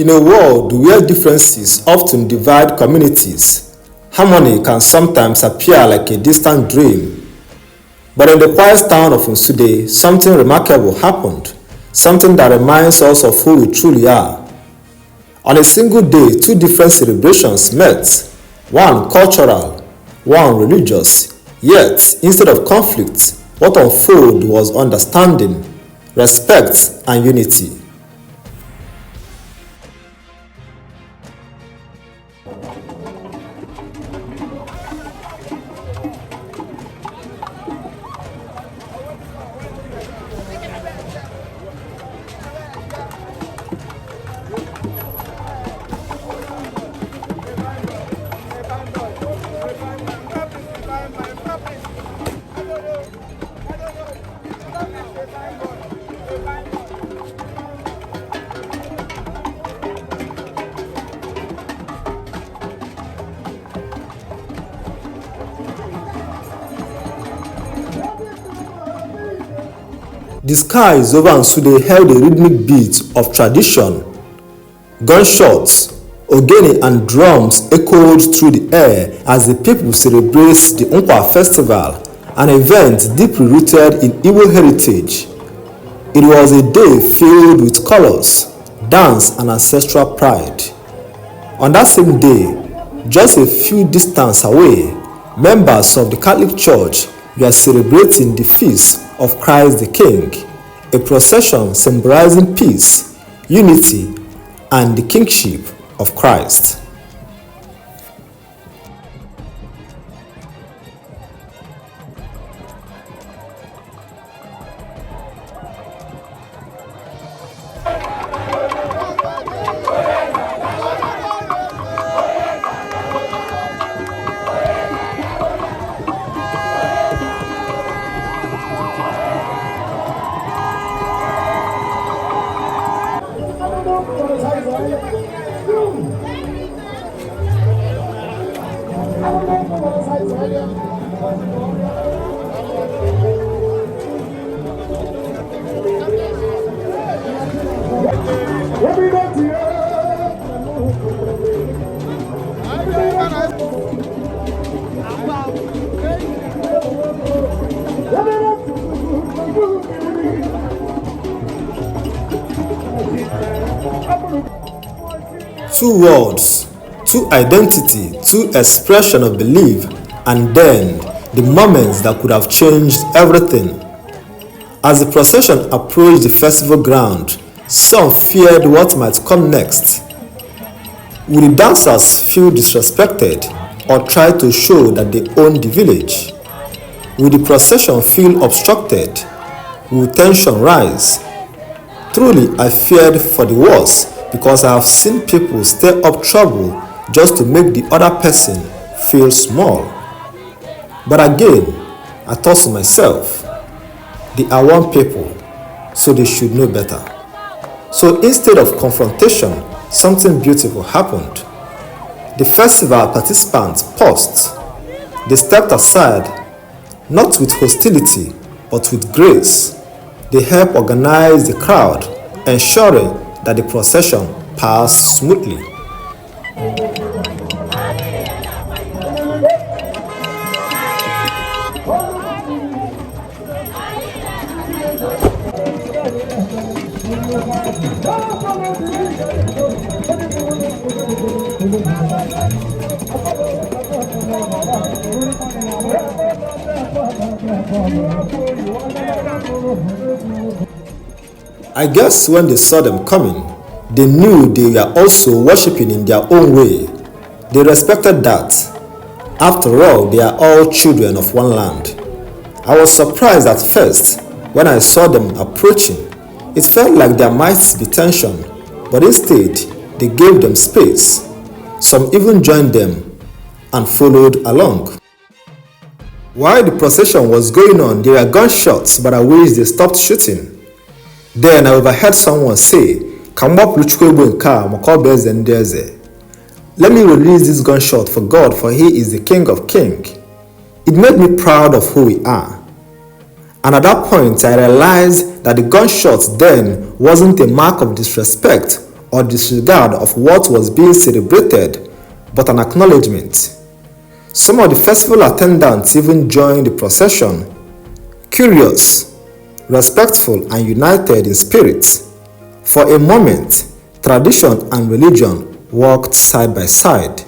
In a world where differences often divide communities, harmony can sometimes appear like a distant dream. But in the quiet town of Nsude, something remarkable happened, something that reminds us of who we truly are. On a single day, two different celebrations met, one cultural, one religious. Yet, instead of conflict, what unfolded was understanding, respect, and unity. The skies over Nsude held a rhythmic beat of tradition. Gunshots, ogene and drums echoed through the air as the people celebrated the Nkwa festival, an event deeply rooted in Igbo heritage. It was a day filled with colors, dance and ancestral pride. On that same day, just a few distance away, members of the Catholic Church were celebrating the feast of Christ the King, a procession symbolizing peace, unity, and the kingship of Christ. Two worlds, two identity, two expression of belief, and then the moments that could have changed everything. As the procession approached the festival ground, some feared what might come next. Would the dancers feel disrespected or try to show that they own the village? Would the procession feel obstructed? Would tension rise? Truly, I feared for the worst, because I have seen people stir up trouble just to make the other person feel small. But again, I thought to myself, they are one people, so they should know better. So instead of confrontation, something beautiful happened. The festival participants paused. They stepped aside, not with hostility, but with grace. They helped organize the crowd, ensuring that the procession passed smoothly. I guess when they saw them coming, they knew they were also worshipping in their own way. They respected that. After all, they are all children of one land. I was surprised at first when I saw them approaching. It felt like there might be tension, but instead, they gave them space. Some even joined them and followed along. While the procession was going on, there were gunshots, but I wish they stopped shooting. Then I overheard someone say, let me release this gunshot for God, for He is the King of Kings. It made me proud of who we are. And at that point, I realized that the gunshots then wasn't a mark of disrespect or disregard of what was being celebrated, but an acknowledgement. Some of the festival attendants even joined the procession, curious, respectful, and united in spirit. For a moment, tradition and religion walked side by side.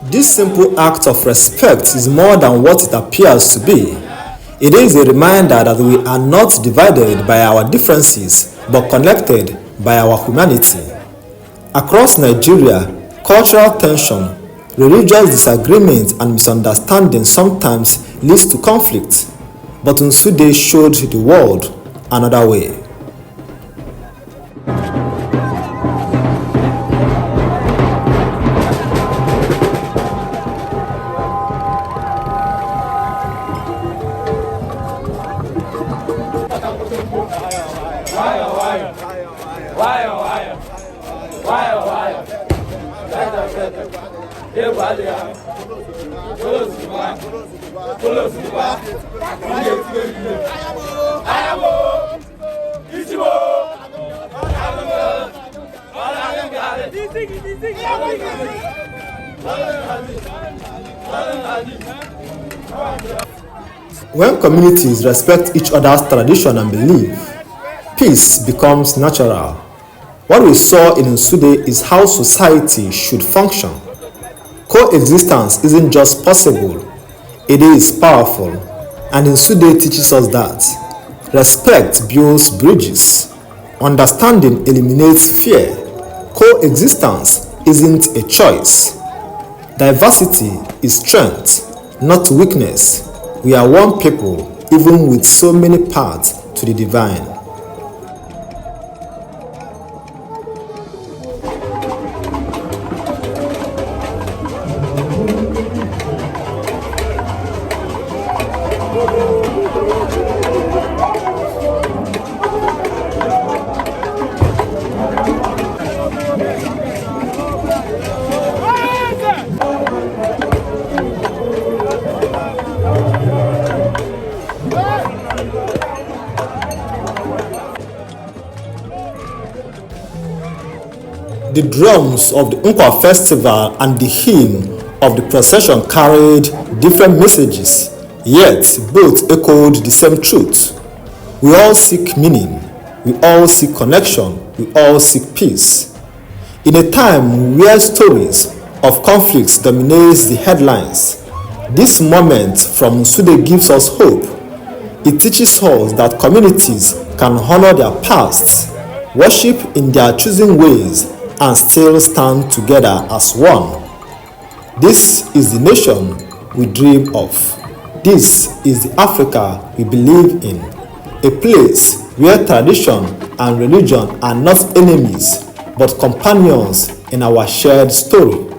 This simple act of respect is more than what it appears to be. It is a reminder that we are not divided by our differences, but connected by our humanity. Across Nigeria, cultural tension, religious disagreement, and misunderstanding sometimes leads to conflict, but Nsude showed the world another way. When communities respect each other's tradition and belief, peace becomes natural. What we saw in Nsude is how society should function. Coexistence isn't just possible, it is powerful. And Nsude teaches us that respect builds bridges, understanding eliminates fear. Coexistence isn't a choice. Diversity is strength, not weakness. We are one people, even with so many paths to the divine. The drums of the Nkwa festival and the hymn of the procession carried different messages, yet both echoed the same truth. We all seek meaning, we all seek connection, we all seek peace. In a time where stories of conflicts dominate the headlines, this moment from Nsude gives us hope. It teaches us that communities can honor their pasts, worship in their chosen ways, and still stand together as one. This is the nation we dream of. This is the Africa we believe in. A place where tradition and religion are not enemies, but companions in our shared story.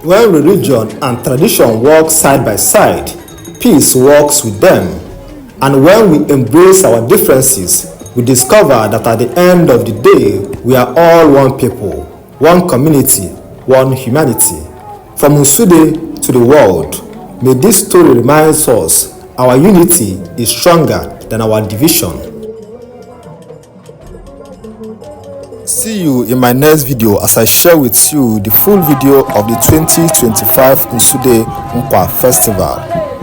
When religion and tradition walk side by side, peace walks with them. And when we embrace our differences, we discover that at the end of the day, we are all one people, one community, one humanity. From Nsude to the world, may this story remind us our unity is stronger than our division. See you in my next video as I share with you the full video of the 2025 Nsude Nkwa Festival.